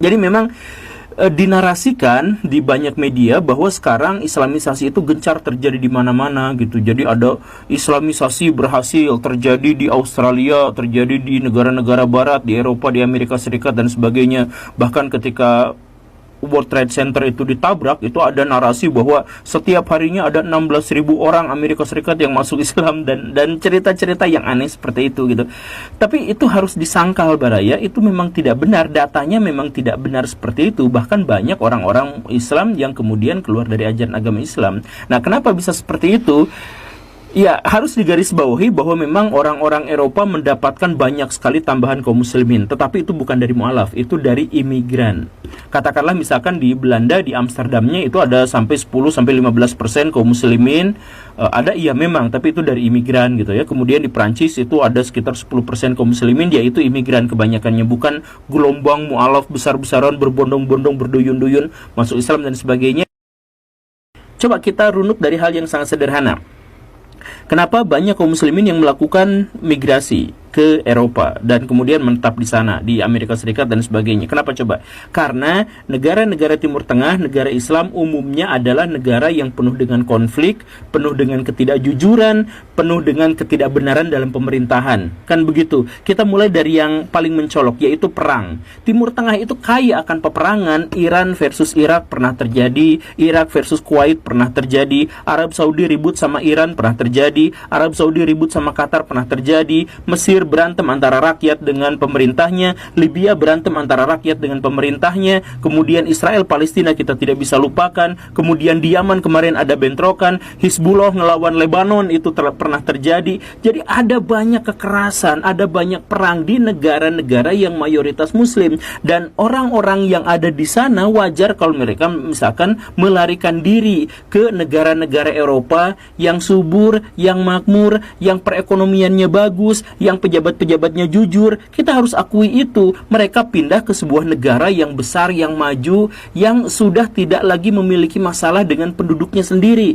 Jadi memang dinarasikan di banyak media bahwa sekarang islamisasi itu gencar terjadi di mana-mana gitu. Jadi ada islamisasi berhasil terjadi di Australia, terjadi di negara-negara barat, di Eropa, di Amerika Serikat dan sebagainya. Bahkan ketika World Trade Center itu ditabrak, itu ada narasi bahwa setiap harinya ada 16.000 orang Amerika Serikat yang masuk Islam dan cerita-cerita yang aneh seperti itu gitu. Tapi itu harus disangkal Baraya, itu memang tidak benar, datanya memang tidak benar seperti itu. Bahkan banyak orang-orang Islam yang kemudian keluar dari ajaran agama Islam. Nah, kenapa bisa seperti itu? Ya, harus digarisbawahi bahwa memang orang-orang Eropa mendapatkan banyak sekali tambahan kaum muslimin, tetapi itu bukan dari mu'alaf, itu dari imigran. Katakanlah misalkan di Belanda, di Amsterdamnya itu ada sampai 10-15% kaum muslimin, ada iya memang, tapi itu dari imigran gitu ya. Kemudian di Prancis itu ada sekitar 10% kaum muslimin, yaitu imigran kebanyakannya, bukan gelombang mu'alaf besar-besaran berbondong-bondong, berduyun-duyun masuk Islam dan sebagainya. Coba kita runut dari hal yang sangat sederhana. Kenapa banyak kaum muslimin yang melakukan migrasi ke Eropa dan kemudian menetap di sana, di Amerika Serikat dan sebagainya? Kenapa coba? Karena negara-negara Timur Tengah, negara Islam umumnya adalah negara yang penuh dengan konflik, penuh dengan ketidakjujuran, penuh dengan ketidakbenaran dalam pemerintahan. Kan begitu. Kita mulai dari yang paling mencolok, yaitu perang. Timur Tengah itu kaya akan peperangan. Iran versus Irak pernah terjadi, Irak versus Kuwait pernah terjadi, Arab Saudi ribut sama Iran pernah terjadi, Arab Saudi ribut sama Qatar pernah terjadi, Mesir berantem antara rakyat dengan pemerintahnya, Libya berantem antara rakyat dengan pemerintahnya, kemudian Israel Palestina kita tidak bisa lupakan, kemudian di Yaman kemarin ada bentrokan, Hizbullah ngelawan Lebanon itu pernah terjadi. Jadi ada banyak kekerasan, ada banyak perang di negara-negara yang mayoritas muslim, dan orang-orang yang ada di sana wajar kalau mereka misalkan melarikan diri ke negara-negara Eropa yang subur, yang makmur, yang perekonomiannya bagus, yang pejabat-pejabatnya jujur. Kita harus akui itu. Mereka pindah ke sebuah negara yang besar, yang maju, yang sudah tidak lagi memiliki masalah dengan penduduknya sendiri.